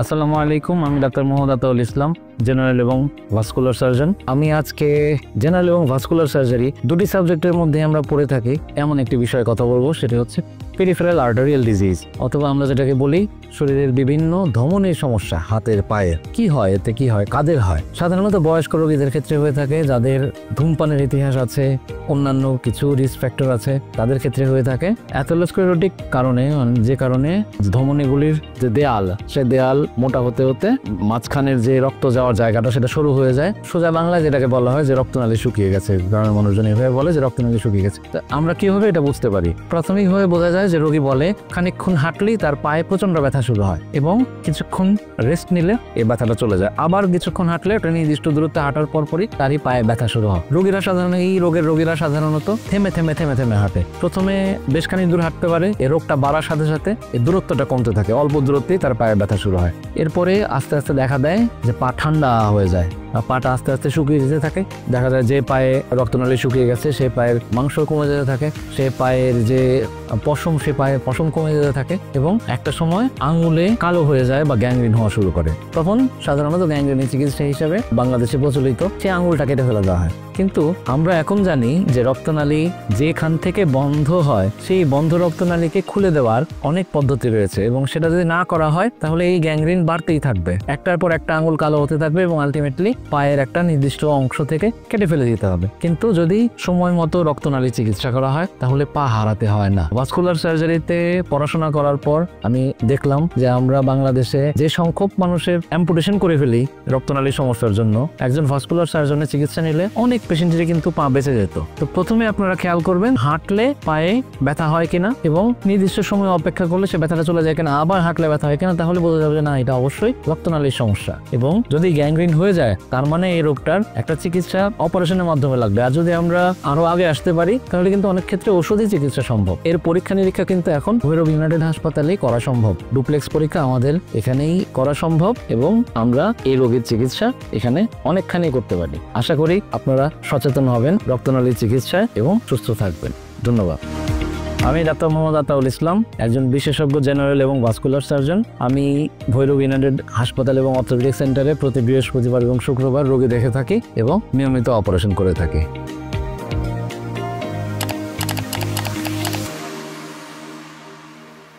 আসসালামু আলাইকুম, আমি ডাক্তার মোহাম্মদ আতাউল ইসলাম, জেনারেল এবং ভাস্কুলার সার্জন। আমি আজকে জেনারেল এবং ভাস্কুলার সার্জারি দুটি সাবজেক্টের মধ্যে আমরা পড়ে থাকি এমন একটি বিষয়ে কথা বলবো, সেটি হচ্ছে পেরিফেরাল আর্টারিয়াল ডিজিজ, অথবা আমরা যেটাকে বলি শরীরের বিভিন্ন ধমনীর সমস্যা। হাতের পায়ের কি হয়, এতে কি হয়, কাদের হয়? সাধারণত বয়স্ক রোগীদের ক্ষেত্রে হয়ে থাকে, যাদের ধূমপানের ইতিহাস আছে, অন্যান্য কিছু রিস্ক ফ্যাক্টর আছে, তাদের ক্ষেত্রে হয়ে থাকে অ্যাথেরোস্ক্লেরোটিক কারণে, যে কারণে ধমনীগুলির যে দেয়াল, সে দেয়াল মোটা হতে হতে মাঝখানের যে রক্ত যাওয়ার জায়গাটা সেটা সরু হয়ে যায়। সোজা বাংলায় যেটাকে বলা হয় যে রক্তনালী শুকিয়ে গেছে। গ্রামের মানুষজন এভাবে বলে যে রক্তনালী শুকিয়ে গেছে। আমরা কিভাবে এটা বুঝতে পারি? প্রাথমিকভাবে বোঝা যায় যে রোগী বলে খানিকক্ষণ হাঁটলেই তার পায়ে প্রচন্ড ব্যথা শুরু হয় এবং কিছুক্ষণ রেস্ট নিলে এই ব্যথাটা চলে যায়। আবার কিছুক্ষণ হাঁটলে একটা নির্দিষ্ট দূরত্বে হাঁটার পরপরই তারই পায়ে ব্যথা শুরু হয়। এই রোগের রোগীরা সাধারণত থেমে থেমে থেমে থেমে হাঁটে। প্রথমে বেশ খানিক দূর হাঁটতে পারে, এই রোগটা বাড়ার সাথে সাথে এই দূরত্বটা কমতে থাকে, অল্প দূরত্বেই তার পায়ে ব্যথা শুরু হয়। এরপরে আস্তে আস্তে দেখা দেয় যে পা ঠান্ডা হয়ে যায়, পাটা আস্তে আস্তে শুকিয়ে যেতে থাকে। দেখা যায় যে পায়ে রক্তনালী শুকিয়ে গেছে সে পায়ের মাংস কমে যেতে থাকে, সে পায়ের যে পশম, সে পায়ে পশম কমে যেতে থাকে এবং একটা সময় আঙুলে কালো হয়ে যায় বা গ্যাংগ্রিন হওয়া শুরু করে। তখন সাধারণত গ্যাংগ্রিনের চিকিৎসা হিসেবে বাংলাদেশে প্রচলিত সে আঙুলটা কেটে ফেলে দেওয়া হয়। কিন্তু আমরা এখন জানি যে রক্তনালী যেখান থেকে বন্ধ হয় সেই বন্ধ রক্তনালীকে খুলে দেওয়ার অনেক পদ্ধতি রয়েছে এবং সেটা যদি না করা হয় তাহলে এই গ্যাংগ্রিন বাড়তেই থাকবে, একটার পর একটা আঙুল কালো হতে থাকবে এবং আলটিমেটলি পায়ের একটা নির্দিষ্ট অংশ থেকে কেটে ফেলে দিতে হবে। কিন্তু যদি সময় মতো রক্তনালী চিকিৎসা করা হয় তাহলে পা হারাতে হয় না। ভাস্কুলার সার্জারিতে পড়াশোনা করার পর আমি দেখলাম যে আমরা বাংলাদেশে যে সংখ্যক মানুষের অ্যাম্পুটেশন করে ফেলি রক্তনালীর সমস্যার জন্য, একজন ভাস্কুলার সার্জনের চিকিৎসা নিলে অনেক পেশেন্টেরই কিন্তু পা বেঁচে যেত। তো প্রথমে আপনারা খেয়াল করবেন হাঁটলে পায়ে ব্যথা হয় কিনা এবং নির্দিষ্ট সময় অপেক্ষা করলে সে ব্যথাটা চলে যায় কিনা, আবার হাঁটলে ব্যথা হয় কিনা, তাহলে বোঝা যাবে যে না, এটা অবশ্যই রক্তনালীর সমস্যা। এবং যদি গ্যাংগ্রিন হয়ে যায় তার মানে এই রোগটার একটা চিকিৎসা অপারেশনের মাধ্যমে লাগবে। আর যদি আমরা আরো আগে আসতে পারি তাহলে কিন্তু অনেক ক্ষেত্রে ওষুধই চিকিৎসা সম্ভব। এর পরীক্ষা নিরীক্ষা কিন্তু এখন ভৈরব ইউনাইটেড হাসপাতালেই করা সম্ভব। ডুপ্লেক্স পরীক্ষা আমাদের এখানেই করা সম্ভব এবং আমরা এই রোগের চিকিৎসা এখানে অনেকখানি করতে পারি। আশা করি আপনারা সচেতন হবেন রক্তনালীর চিকিৎসায় এবং সুস্থ থাকবেন। ধন্যবাদ। আমি ডাক্তার মোহাম্মদ আতাউল ইসলাম, একজন বিশেষজ্ঞ জেনারেল এবং ভাস্কুলার সার্জন। আমি ভৈরব ইউনাইটেড হাসপাতাল এবং অর্থোপেডিক সেন্টারে প্রতি বৃহস্পতিবার এবং শুক্রবার রোগী দেখে থাকি এবং নিয়মিত অপারেশন করে থাকি।